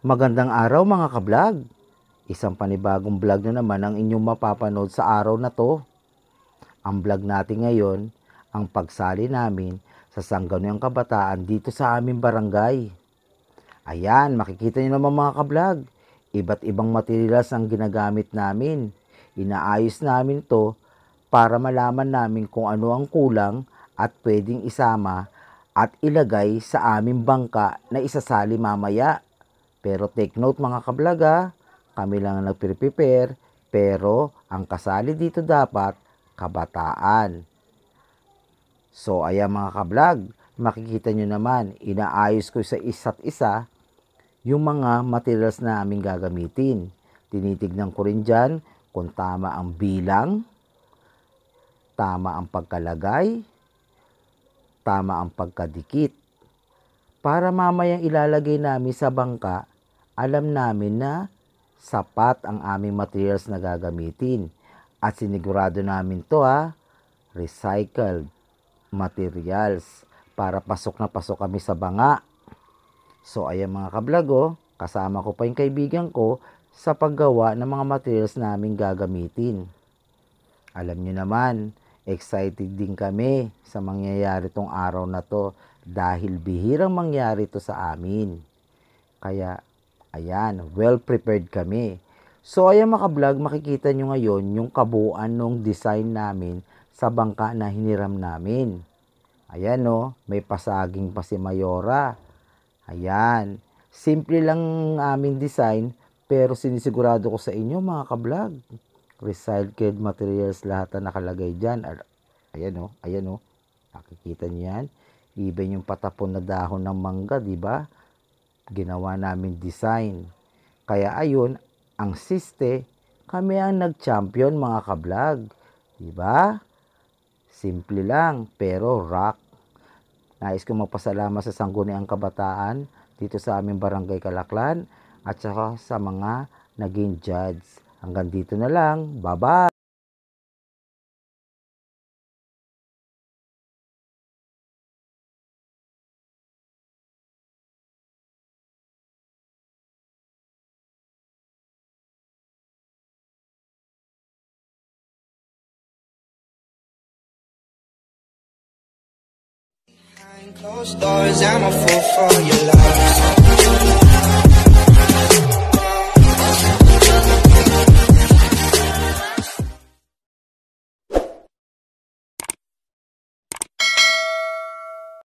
Magandang araw mga kablog! Isang panibagong vlog na naman ang inyong mapapanood sa araw na to. Ang vlog natin ngayon, ang pagsali namin sa Sangguniang Kabataan dito sa aming barangay. Ayan, makikita nyo naman mga kablog, iba't ibang materials ang ginagamit namin. Inaayos namin to para malaman namin kung ano ang kulang at pwedeng isama at ilagay sa aming bangka na isasali mamaya. Pero take note mga kablog kami lang ang nagpre-prepare, pero ang kasali dito dapat kabataan. So ayan mga kablog, makikita nyo naman, inaayos ko sa isa't isa yung mga materials na aming gagamitin. Tinitignan ko rin dyan kung tama ang bilang, tama ang pagkalagay, tama ang pagkadikit. Para mamayang ilalagay namin sa bangka, alam namin na sapat ang aming materials na gagamitin. At sinigurado namin to recycled materials para pasok na pasok kami sa banga. So ayan mga kablog, kasama ko pa yung kaibigan ko sa paggawa ng mga materials namin gagamitin. Alam nyo naman, excited din kami sa mangyayari tong araw na to dahil bihirang mangyari to sa amin. Kaya ayan, well prepared kami. So ayan mga kablog, makikita nyo ngayon yung kabuuan ng design namin sa bangka na hiniram namin. Ayan may pasaging pa si Mayora. Ayan, simple lang aming design pero sinisigurado ko sa inyo mga kablog, recycled materials lahat na nakalagay dyan. Ayan ayan nakikita nyo yan. Even yung patapon na dahon ng mangga, di ba? Ginawa namin design. Kaya ayun, ang siste, kami ang nag-champion mga kablog. Diba? Simple lang, pero rock. Nais ko magpasalamat sa Sangguniang Kabataan dito sa aming Barangay Kalaklan at saka sa mga naging judge. Hanggang dito na lang. Bye-bye! Closed doors, I'm a fool for your love.